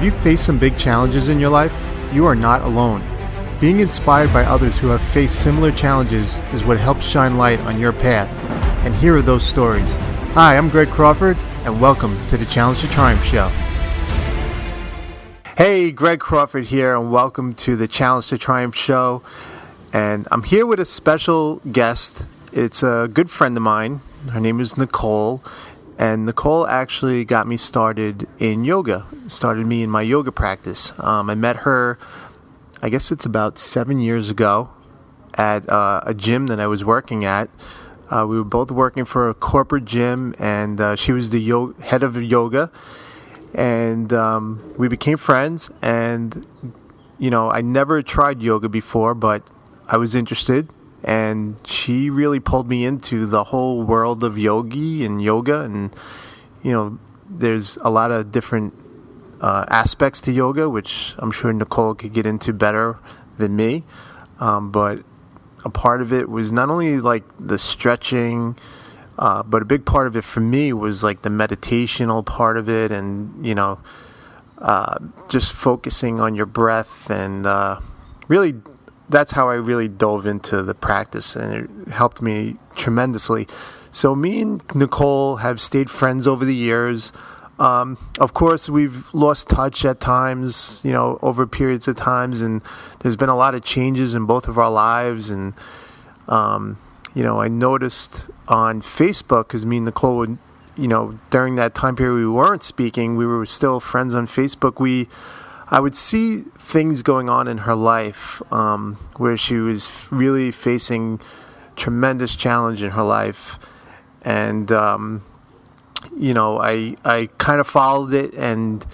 Have you faced some big challenges in your life? You are not alone. Being inspired by others who have faced similar challenges is what helps shine light on your path. And here are those stories. Hi, I'm Greg Crawford, and welcome to the Challenge to Triumph Show. Hey, Greg Crawford here, and welcome to the Challenge to Triumph Show. And I'm here with a special guest. It's a good friend of mine. Her name is Nicole. And Nicole actually got me started in yoga, started me in my yoga practice. I met her, I guess it's about 7 years ago, at a gym that I was working at. We were both working for a corporate gym, and she was the head of yoga. And we became friends, and, you know, I never tried yoga before, but I was interested. And she really pulled me into the whole world of yoga, and, you know, there's a lot of different aspects to yoga, which I'm sure Nicole could get into better than me. But a part of it was not only like the stretching, but a big part of it for me was like the meditational part of it, and, you know, just focusing on your breath, and really that's how I really dove into the practice, and it helped me tremendously. So me and Nicole have stayed friends over the years. Of course, we've lost touch at times, you know, over periods of times, and there's been a lot of changes in both of our lives. And, you know, I noticed on Facebook, because me and Nicole would, you know, during that time period we weren't speaking, we were still friends on Facebook. I would see things going on in her life where she was really facing tremendous challenge in her life. And, you know, I kind of followed it. And,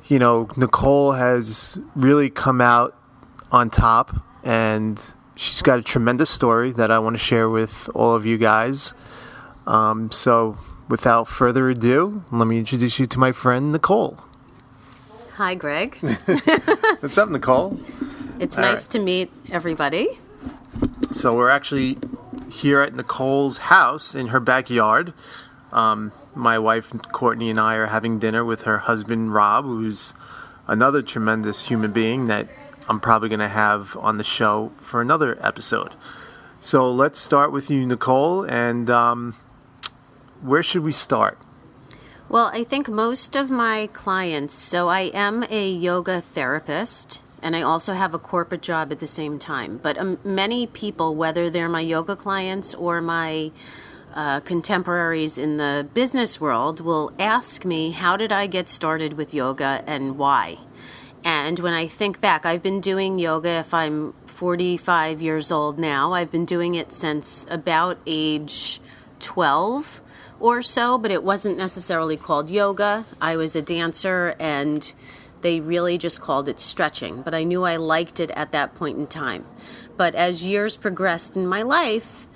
you know, Nicole has really come out on top. And she's got a tremendous story that I want to share with all of you guys. So without further ado, let me introduce you to my friend, Nicole. Hi, Greg. What's up, Nicole? It's nice to meet everybody. So we're actually here at Nicole's house in her backyard. My wife, Courtney, and I are having dinner with her husband, Rob, who's another tremendous human being that I'm probably going to have on the show for another episode. So let's start with you, Nicole, and where should we start? Well, I think most of my clients, so I am a yoga therapist, and I also have a corporate job at the same time. But many people, whether they're my yoga clients or my contemporaries in the business world, will ask me, how did I get started with yoga and why? And when I think back, I've been doing yoga, if I'm 45 years old now, I've been doing it since about age 12 or so, but it wasn't necessarily called yoga. I was a dancer, and they really just called it stretching, but I knew I liked it at that point in time. But as years progressed in my life,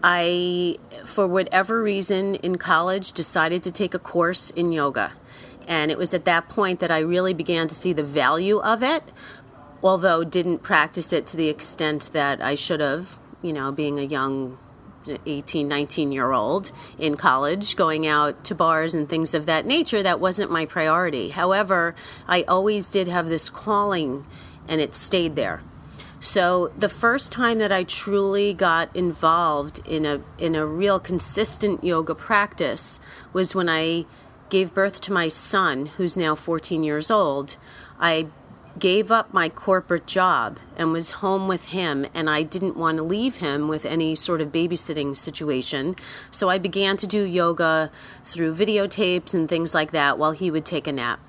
I, for whatever reason, in college decided to take a course in yoga. And it was at that point that I really began to see the value of it, although didn't practice it to the extent that I should have, you know, being a young 18, 19-year-old in college, going out to bars and things of that nature. That wasn't my priority. However, I always did have this calling, and it stayed there. So the first time that I truly got involved in a real consistent yoga practice was when I gave birth to my son, who's now 14 years old. I gave up my corporate job and was home with him, and I didn't want to leave him with any sort of babysitting situation. So I began to do yoga through videotapes and things like that while he would take a nap.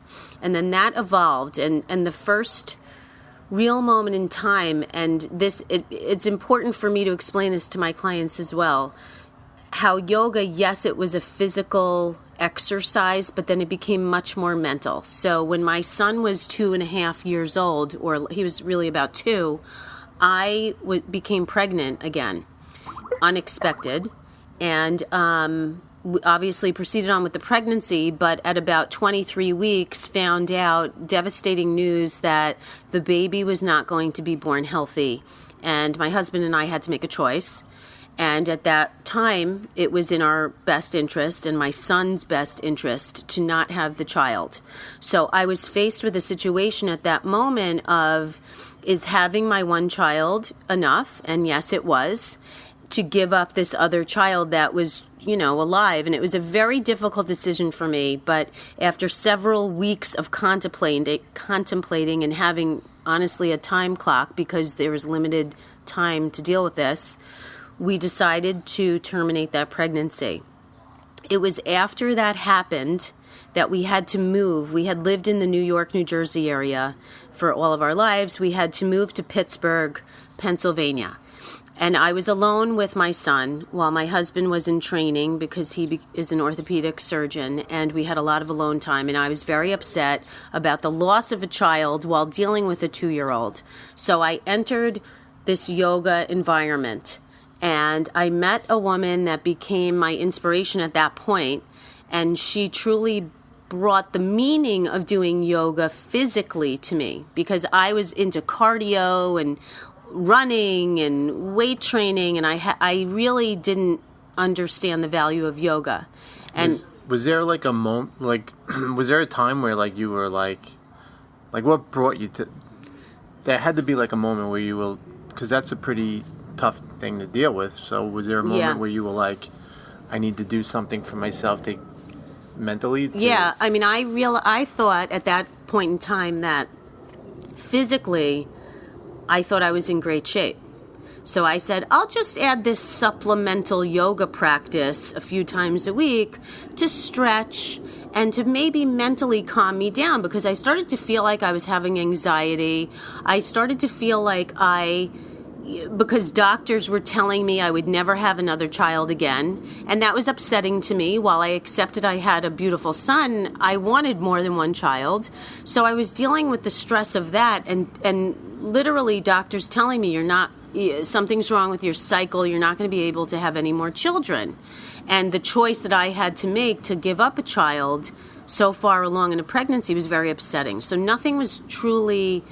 And then that evolved, and the first real moment in time, and it's important for me to explain this to my clients as well, how yoga, yes, it was a physical exercise, but then it became much more mental. So when my son was 2.5 years old, or he was really about 2, I became pregnant again, unexpected, and obviously proceeded on with the pregnancy, but at about 23 weeks found out devastating news that the baby was not going to be born healthy. And my husband and I had to make a choice. And at that time, it was in our best interest and my son's best interest to not have the child. So I was faced with a situation at that moment of, is having my one child enough? And yes, it was, to give up this other child that was, alive. And it was a very difficult decision for me. But after several weeks of contemplating and having, honestly, a time clock, because there was limited time to deal with this, we decided to terminate that pregnancy. It was after that happened that we had to move. We had lived in the New York, New Jersey area for all of our lives. We had to move to Pittsburgh, Pennsylvania. And I was alone with my son while my husband was in training because he is an orthopedic surgeon, and we had a lot of alone time. And I was very upset about the loss of a child while dealing with a 2-year-old. So I entered this yoga environment. And I met a woman that became my inspiration at that point, and she truly brought the meaning of doing yoga physically to me, because I was into cardio and running and weight training, and I really didn't understand the value of yoga. And was there like a moment, was there a time where you were like what brought you to? There had to be a moment where you will, because that's a pretty tough thing to deal with. So was there a moment where you were like, I need to do something for myself to mentally? Yeah, I mean, I thought at that point in time that physically I thought I was in great shape. So I said, I'll just add this supplemental yoga practice a few times a week to stretch and to maybe mentally calm me down, because I started to feel like I was having anxiety. I started to feel like because doctors were telling me I would never have another child again, and that was upsetting to me. While I accepted I had a beautiful son, I wanted more than one child. So I was dealing with the stress of that, and literally doctors telling me something's wrong with your cycle, you're not going to be able to have any more children. And the choice that I had to make to give up a child so far along in a pregnancy was very upsetting. So nothing was truly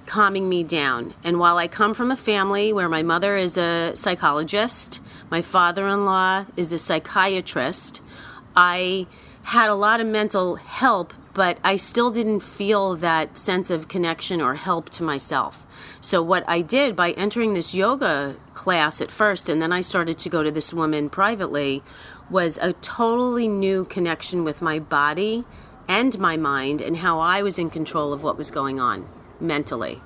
calming me down. And while I come from a family where my mother is a psychologist, my father-in-law is a psychiatrist, I had a lot of mental help, but I still didn't feel that sense of connection or help to myself. So what I did by entering this yoga class at first, and then I started to go to this woman privately, was a totally new connection with my body and my mind, and how I was in control of what was going on mentally.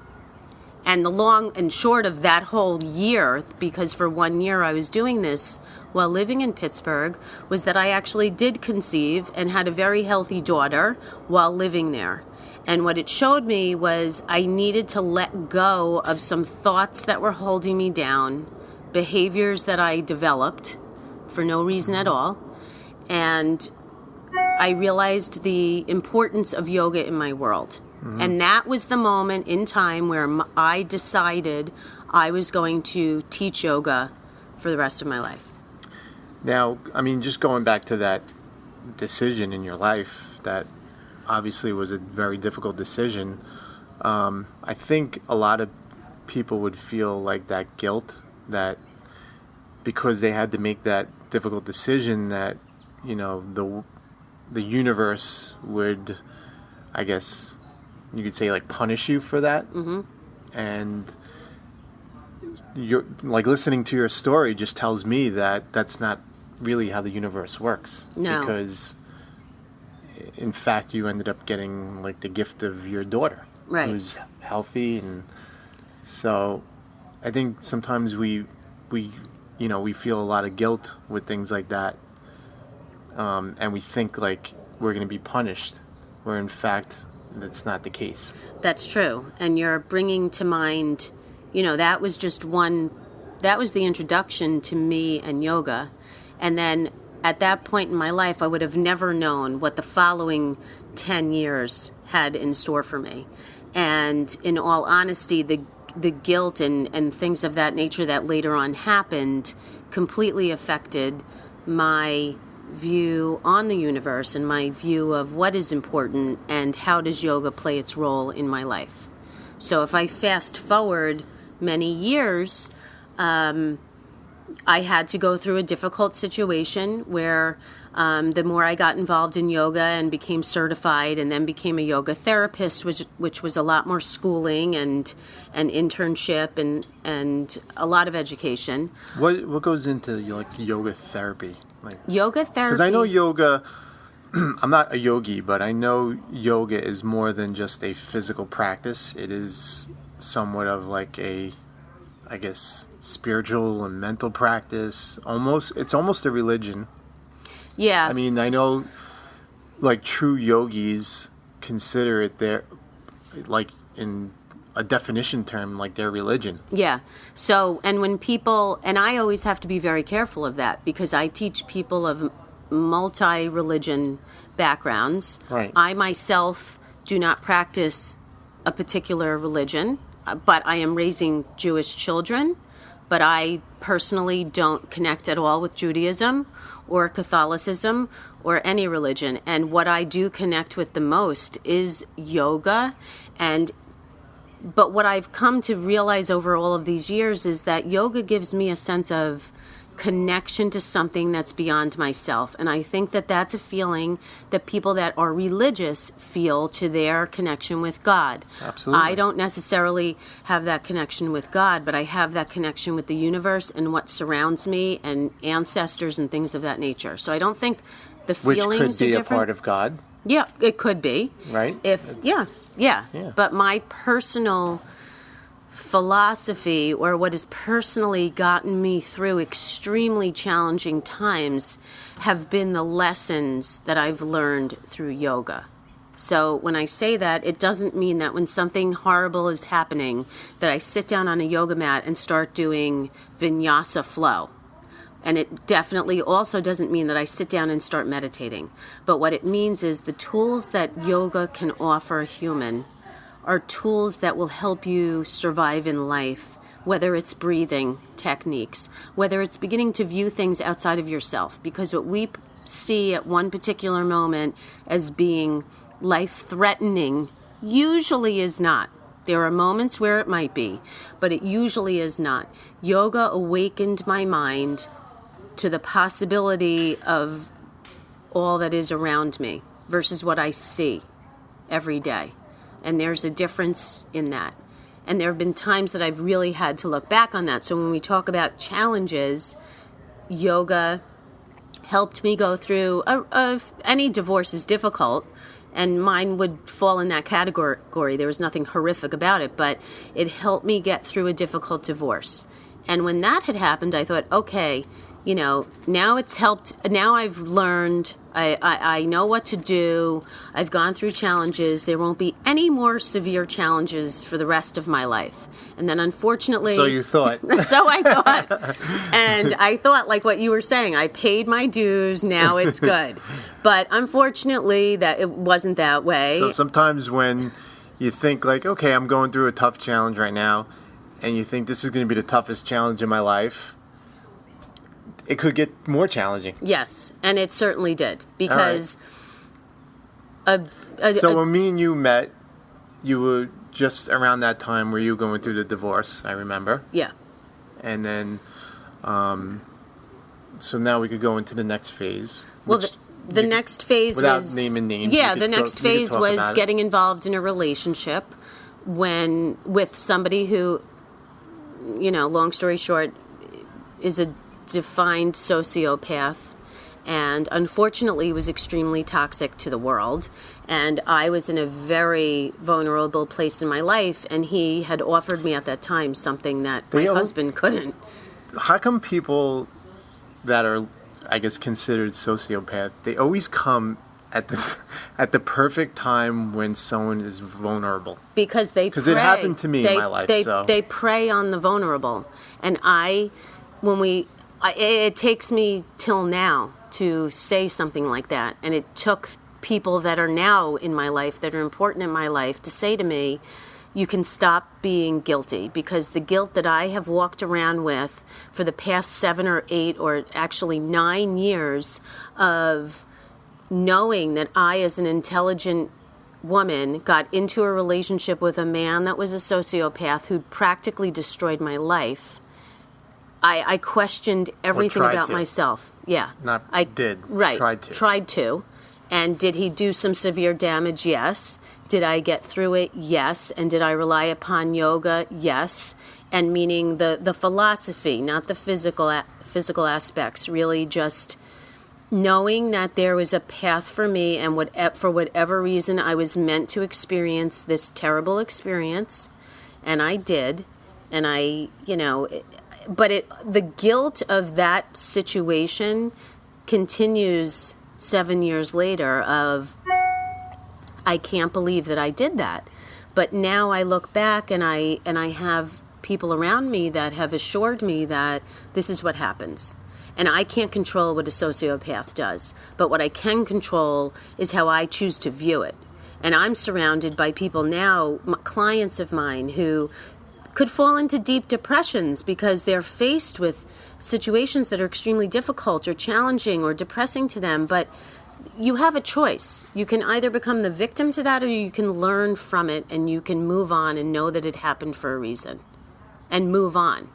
And the long and short of that whole year, because for 1 year I was doing this while living in Pittsburgh, was that I actually did conceive and had a very healthy daughter while living there. And what it showed me was I needed to let go of some thoughts that were holding me down, behaviors that I developed for no reason at all. And I realized the importance of yoga in my world. Mm-hmm. And that was the moment in time where I decided I was going to teach yoga for the rest of my life. Now, I mean, just going back to that decision in your life, that obviously was a very difficult decision. I think a lot of people would feel like that guilt, that because they had to make that difficult decision, that, the universe would, I guess you could say, punish you for that. Mm-hmm. And you're listening to your story just tells me that that's not really how the universe works. No. Because in fact you ended up getting the gift of your daughter, right, who's healthy. And so I think sometimes we feel a lot of guilt with things like that, and we think we're going to be punished, where in fact that's not the case. That's true. And you're bringing to mind, that was the introduction to me and yoga. And then at that point in my life, I would have never known what the following 10 years had in store for me. And in all honesty, the guilt and things of that nature that later on happened completely affected my view on the universe and my view of what is important and how does yoga play its role in my life. So if I fast forward many years, I had to go through a difficult situation where the more I got involved in yoga and became certified and then became a yoga therapist, which was a lot more schooling and an internship and a lot of education. What goes into yoga therapy? Yoga therapy. Because I know yoga, I'm not a yogi, but I know yoga is more than just a physical practice. It is somewhat of like a, I guess, spiritual and mental practice. It's almost a religion. Yeah. I mean, I know, like, true yogis consider it their, like, in a definition term, like their religion. Yeah. So, and when people, and I always have to be very careful of that because I teach people of multi-religion backgrounds. Right. I myself do not practice a particular religion, but I am raising Jewish children. But I personally don't connect at all with Judaism or Catholicism or any religion. And what I do connect with the most is yoga. But what I've come to realize over all of these years is that yoga gives me a sense of connection to something that's beyond myself. And I think that that's a feeling that people that are religious feel to their connection with God. Absolutely. I don't necessarily have that connection with God, but I have that connection with the universe and what surrounds me and ancestors and things of that nature. So I don't think the feelings are different. Which could be a part of God. Yeah, it could be. Right? Yeah. But my personal philosophy, or what has personally gotten me through extremely challenging times, have been the lessons that I've learned through yoga. So when I say that, it doesn't mean that when something horrible is happening that I sit down on a yoga mat and start doing vinyasa flow. And it definitely also doesn't mean that I sit down and start meditating. But what it means is the tools that yoga can offer a human are tools that will help you survive in life, whether it's breathing techniques, whether it's beginning to view things outside of yourself. Because what we see at one particular moment as being life-threatening usually is not. There are moments where it might be, but it usually is not. Yoga awakened my mind to the possibility of all that is around me versus what I see every day. And there's a difference in that. And there have been times that I've really had to look back on that. So when we talk about challenges, yoga helped me go through any divorce is difficult, and mine would fall in that category. There was nothing horrific about it, but it helped me get through a difficult divorce. And when that had happened, I thought, okay, now it's helped. Now I've learned. I know what to do. I've gone through challenges. There won't be any more severe challenges for the rest of my life. And then unfortunately... So you thought. So I thought. And I thought, like what you were saying, I paid my dues, now it's good. But unfortunately, that it wasn't that way. So sometimes when you think like, okay, I'm going through a tough challenge right now, and you think this is going to be the toughest challenge in my life, it could get more challenging. Yes, and it certainly did. Because... So when me and you met, you were just around that time where you were going through the divorce, I remember. Yeah. And then, so now we could go into the next phase. Well, the next phase without was... naming names. Yeah, the next phase was getting involved in a relationship with somebody who, long story short, is a defined sociopath, and unfortunately was extremely toxic to the world. And I was in a very vulnerable place in my life, and he had offered me at that time something that my husband couldn't. How come people that are, I guess, considered sociopath, they always come at the perfect time when someone is vulnerable? Because it happened to me in my life. They prey on the vulnerable, and it takes me till now to say something like that. And it took people that are now in my life, that are important in my life, to say to me, you can stop being guilty. Because the guilt that I have walked around with for the past 7 or 8 or actually 9 years of knowing that I, as an intelligent woman, got into a relationship with a man that was a sociopath who practically destroyed my life, I questioned everything tried about to. myself. Yeah. Right. Tried to. And did he do some severe damage? Yes. Did I get through it? Yes. And did I rely upon yoga? Yes. And meaning the philosophy, not the physical aspects, really just knowing that there was a path for me, and for whatever reason I was meant to experience this terrible experience, and I did. And the guilt of that situation continues 7 years later of, I can't believe that I did that. But now I look back and I have people around me that have assured me that this is what happens. And I can't control what a sociopath does. But what I can control is how I choose to view it. And I'm surrounded by people now, clients of mine, who could fall into deep depressions because they're faced with situations that are extremely difficult or challenging or depressing to them. But you have a choice. You can either become the victim to that, or you can learn from it and you can move on and know that it happened for a reason and move on.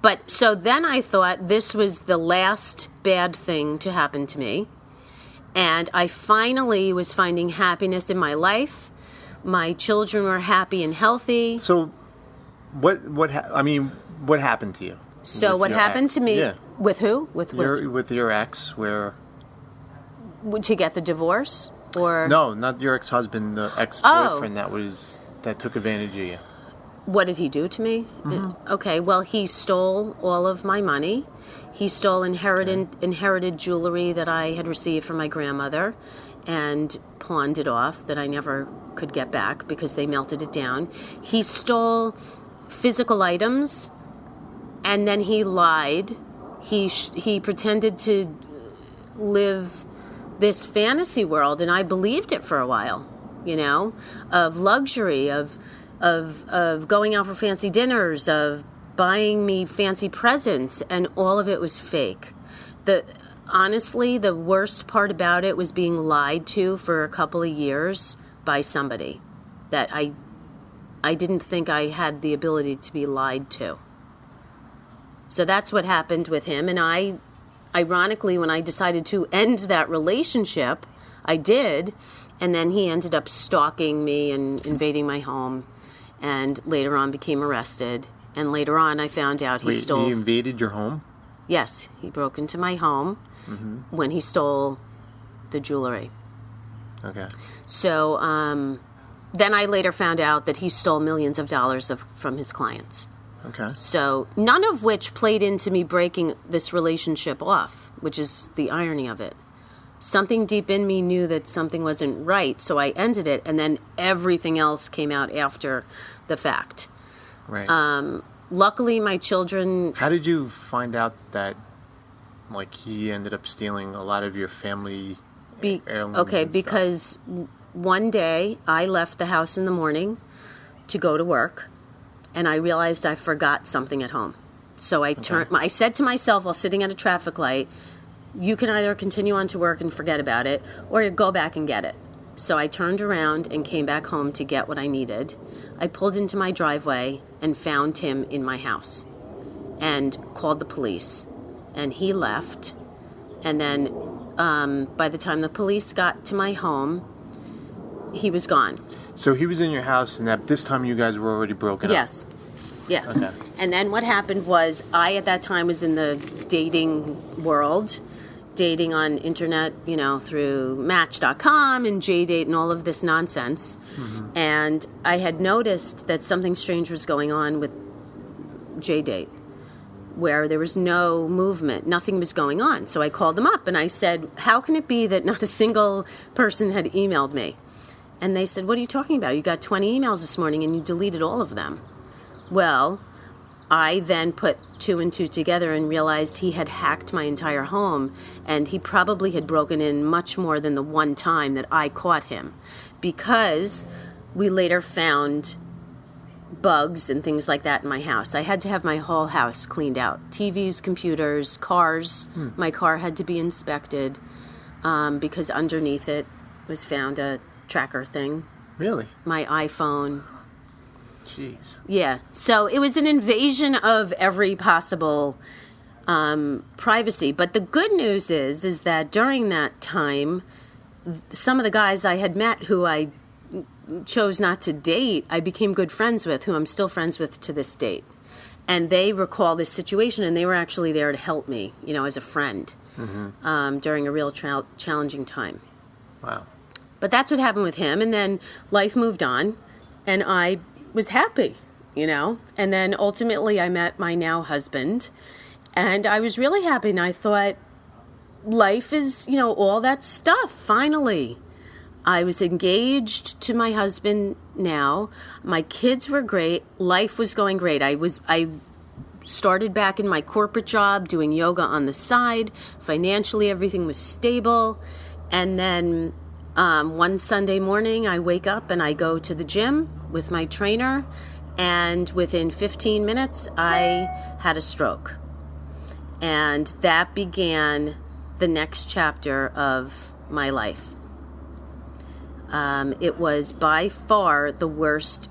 But so then I thought this was the last bad thing to happen to me. And I finally was finding happiness in my life. My children were happy and healthy. So what happened to you? So what happened to me? Yeah. With who? With your ex, where? To get the divorce, or No, not your ex-husband, the ex-boyfriend that took advantage of you. What did he do to me? Mm-hmm. Okay, well, he stole all of my money. He stole inherited jewelry that I had received from my grandmother and pawned it off that I never could get back because they melted it down. He stole physical items, and then he lied. He pretended to live this fantasy world, and I believed it for a while, of luxury, of going out for fancy dinners, of buying me fancy presents, and all of it was fake. Honestly, the worst part about it was being lied to for a couple of years by somebody that I didn't think I had the ability to be lied to. So that's what happened with him, and ironically, when I decided to end that relationship, I did, and then he ended up stalking me and invading my home, and later on became arrested, and later on I found out he stole... He invaded your home? Yes, he broke into my home when he stole the jewelry. Okay. So then I later found out that he stole millions of dollars from his clients. Okay. So none of which played into me breaking this relationship off, which is the irony of it. Something deep in me knew that something wasn't right, so I ended it, and then everything else came out after the fact. Right. Luckily, my children... How did you find out that, he ended up stealing a lot of your family heirlooms? Okay, because one day I left the house in the morning to go to work, and I realized I forgot something at home. So I said to myself while sitting at a traffic light, you can either continue on to work and forget about it, or go back and get it. So I turned around and came back home to get what I needed. I pulled into my driveway and found him in my house and called the police. And he left. And then by the time the police got to my home, he was gone. So he was in your house, and at this time you guys were already broken up? Yes. Yeah. Okay. And then what happened was I, at that time, was in the dating world, dating on internet, through Match.com and JDate and all of this nonsense. Mm-hmm. And I had noticed that something strange was going on with JDate, where there was no movement. Nothing was going on. So I called them up and I said, how can it be that not a single person had emailed me? And they said, what are you talking about? You got 20 emails this morning and you deleted all of them. Well, I then put two and two together and realized he had hacked my entire home, and he probably had broken in much more than the one time that I caught him, because we later found bugs and things like that in my house. I had to have my whole house cleaned out. TVs, computers, cars. My car had to be inspected because underneath it was found a tracker thing. Really? My iPhone. Jeez. Yeah. So it was an invasion of every possible, privacy. But the good news is that during that time, some of the guys I had met who I chose not to date, I became good friends with, who I'm still friends with to this date. And they recall this situation, and they were actually there to help me, as a friend during a real challenging time. Wow. But that's what happened with him. And then life moved on, and I was happy, And then ultimately I met my now husband, and I was really happy. And I thought, life is, all that stuff, finally. I was engaged to my husband now. My kids were great. Life was going great. I started back in my corporate job doing yoga on the side. Financially, everything was stable. And then one Sunday morning, I wake up and I go to the gym with my trainer. And within 15 minutes, I had a stroke. And that began the next chapter of my life. It was by far the worst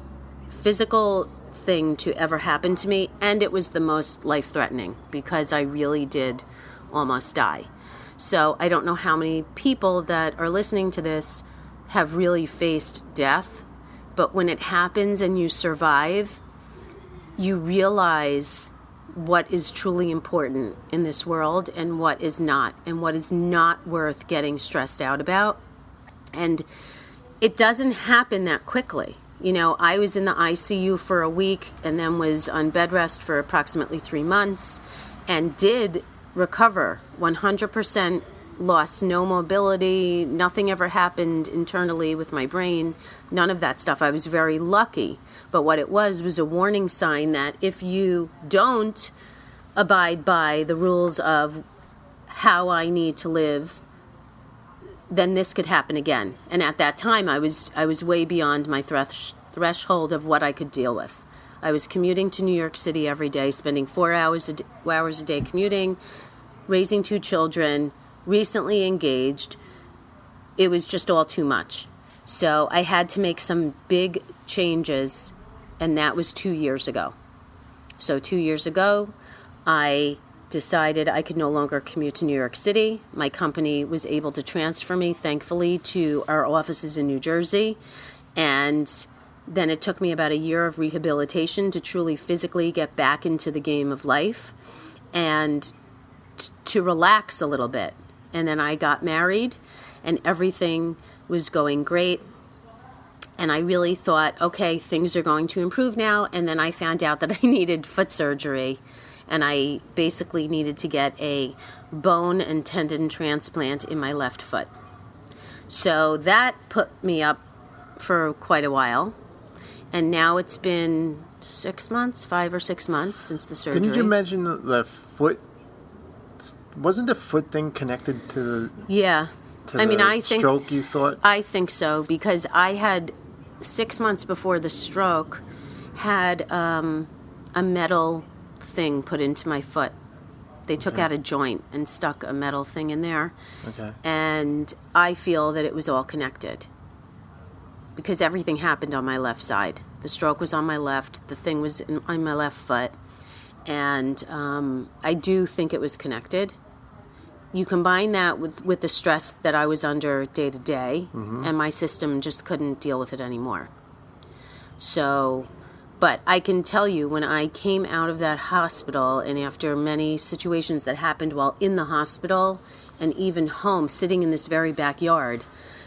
physical thing to ever happen to me, and it was the most life-threatening because I really did almost die. So I don't know how many people that are listening to this have really faced death, but when it happens and you survive, you realize what is truly important in this world and what is not worth getting stressed out about. And it doesn't happen that quickly. I was in the ICU for a week and then was on bed rest for approximately 3 months and did recover 100%, lost no mobility, nothing ever happened internally with my brain, none of that stuff. I was very lucky. But what it was a warning sign that if you don't abide by the rules of how I need to live, then this could happen again. And at that time, I was way beyond my threshold of what I could deal with. I was commuting to New York City every day, spending 4 hours a day commuting, raising 2 children, recently engaged. It was just all too much. So I had to make some big changes, and that was 2 years ago. So 2 years ago, I decided I could no longer commute to New York City. My company was able to transfer me, thankfully, to our offices in New Jersey. And then it took me about a year of rehabilitation to truly physically get back into the game of life and to relax a little bit. And then I got married, and everything was going great. And I really thought, okay, things are going to improve now. And then I found out that I needed foot surgery. And I basically needed to get a bone and tendon transplant in my left foot. So that put me up for quite a while. And now it's been 5 or 6 months since the surgery. Didn't you mention the foot? Wasn't the foot thing connected to the, yeah. I think stroke, you thought? I think so, because I had 6 months before the stroke had a metal thing put into my foot. They took out a joint and stuck a metal thing in there. Okay. And I feel that it was all connected because everything happened on my left side. The stroke was on my left. The thing was on my left foot. And I do think it was connected. You combine that with the stress that I was under day to day, and my system just couldn't deal with it anymore. So, but I can tell you, when I came out of that hospital, and after many situations that happened while in the hospital and even home, sitting in this very backyard,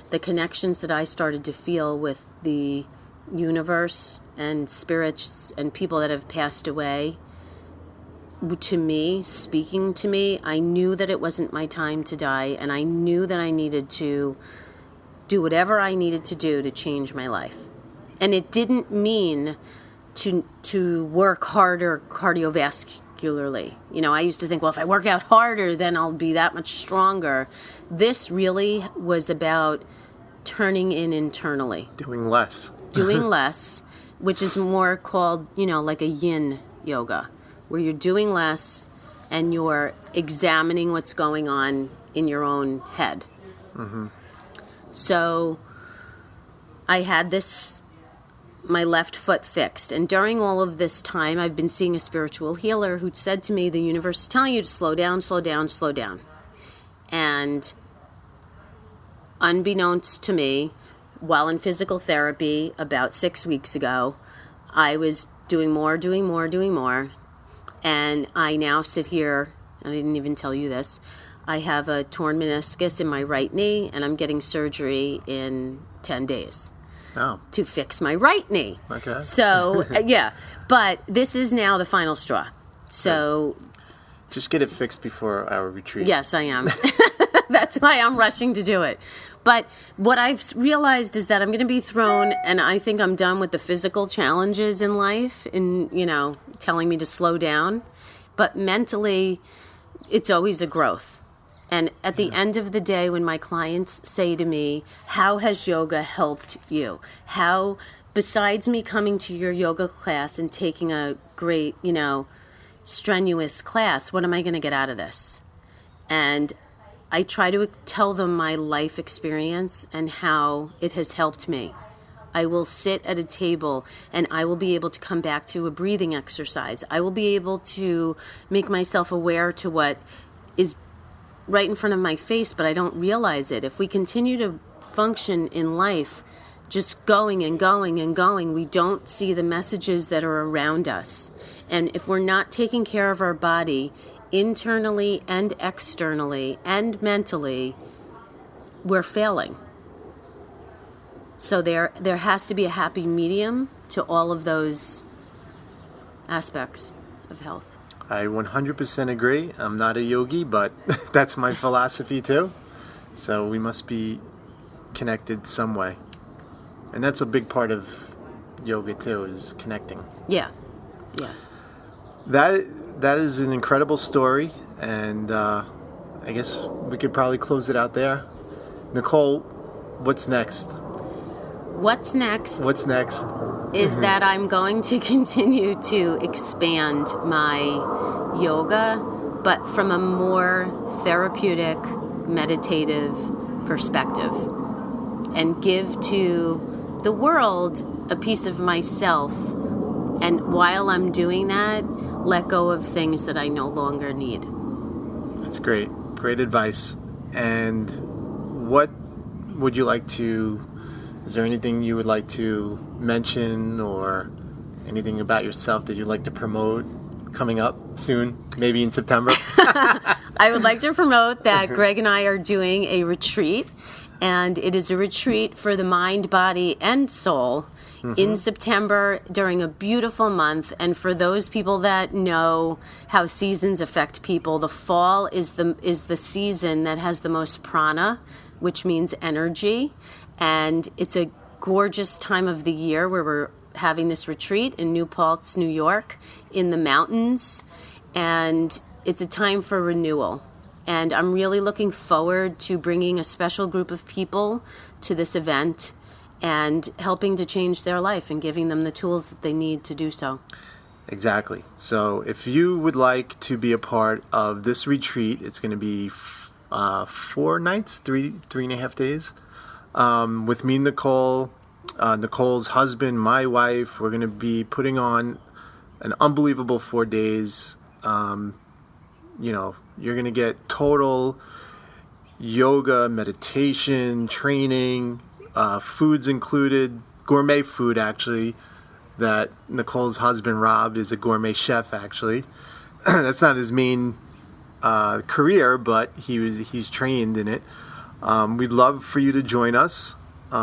the connections that I started to feel with the universe and spirits and people that have passed away, to me, speaking to me, I knew that it wasn't my time to die, and I knew that I needed to do whatever I needed to do to change my life. And it didn't mean to work harder cardiovascularly. I used to think, well, if I work out harder, then I'll be that much stronger. This really was about turning in internally. Doing less. Doing less, which is more called, like a yin yoga, where you're doing less and you're examining what's going on in your own head. Mm-hmm. So I had this my left foot fixed. And during all of this time, I've been seeing a spiritual healer who said to me, the universe is telling you to slow down, slow down, slow down. And unbeknownst to me, while in physical therapy about 6 weeks ago, I was doing more. And I now sit here, and I didn't even tell you this, I have a torn meniscus in my right knee, and I'm getting surgery in 10 days. Oh. To fix my right knee. Okay. So, yeah. But this is now the final straw. So... Just get it fixed before our retreat. Yes, I am. That's why I'm rushing to do it. But what I've realized is that I'm going to be thrown, and I think I'm done with the physical challenges in life and, telling me to slow down. But mentally, it's always a growth. And at the end of the day, when my clients say to me, how has yoga helped you? How, besides me coming to your yoga class and taking a great, strenuous class, what am I going to get out of this? And I try to tell them my life experience and how it has helped me. I will sit at a table and I will be able to come back to a breathing exercise. I will be able to make myself aware to what is right in front of my face, but I don't realize it. If we continue to function in life just going and going and going, we don't see the messages that are around us. And if we're not taking care of our body internally and externally and mentally, we're failing. So there has to be a happy medium to all of those aspects of health. I 100% agree. I'm not a yogi, but that's my philosophy too. So we must be connected some way. And that's a big part of yoga too, is connecting. Yeah. Yes. That is an incredible story, and I guess we could probably close it out there. Nicole, what's next? What's next is that I'm going to continue to expand my yoga, but from a more therapeutic, meditative perspective, and give to the world a piece of myself. And while I'm doing that, let go of things that I no longer need. That's great. Great advice. And what would you like to... Is there anything you would like to mention or anything about yourself that you'd like to promote coming up soon, maybe in September? I would like to promote that Greg and I are doing a retreat, and it is a retreat for the mind, body, and soul in September during a beautiful month. And for those people that know how seasons affect people, the fall is the season that has the most prana, which means energy. And it's a gorgeous time of the year where we're having this retreat in New Paltz, New York, in the mountains. And it's a time for renewal. And I'm really looking forward to bringing a special group of people to this event and helping to change their life and giving them the tools that they need to do so. Exactly. So if you would like to be a part of this retreat, it's going to be 4 nights, 3.5 days. With me, Nicole, Nicole's husband, my wife. We're going to be putting on an unbelievable 4 days. You're going to get total yoga, meditation, training, foods included, gourmet food actually, that Nicole's husband, Rob, is a gourmet chef actually. That's not his main career, but he's trained in it. We'd love for you to join us. We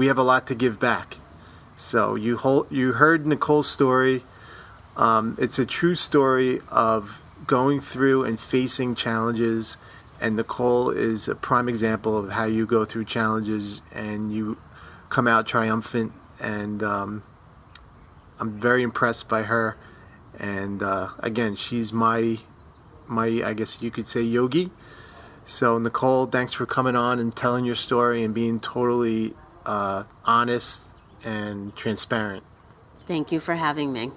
have a lot to give back. So you heard Nicole's story. It's a true story of going through and facing challenges, and Nicole is a prime example of how you go through challenges and you come out triumphant. And I'm very impressed by her. And again, she's my I guess you could say yogi. So Nicole, thanks for coming on and telling your story and being totally honest and transparent. Thank you for having me.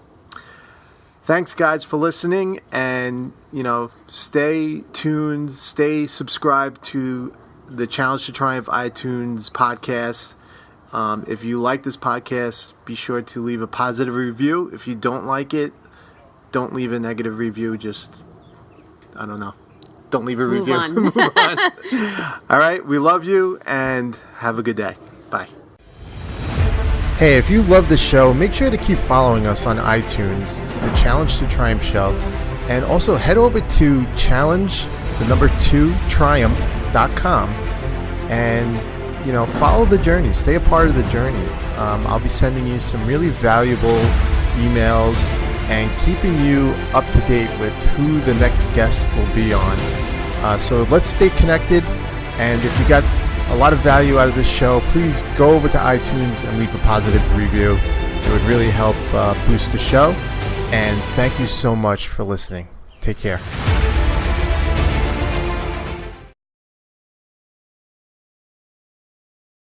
Thanks, guys, for listening. And, stay tuned, stay subscribed to the Challenge to Triumph iTunes podcast. If you like this podcast, be sure to leave a positive review. If you don't like it, don't leave a negative review. Just, I don't know. Don't leave a review. Move on. All right. We love you and have a good day. Bye. Hey, if you love the show, make sure to keep following us on iTunes. It's the Challenge to Triumph show. And also head over to challenge2triumph.com and, follow the journey. Stay a part of the journey. I'll be sending you some really valuable emails and keeping you up to date with who the next guest will be on. So let's stay connected. And if you got a lot of value out of this show, please go over to iTunes and leave a positive review. It would really help boost the show. And thank you so much for listening. Take care.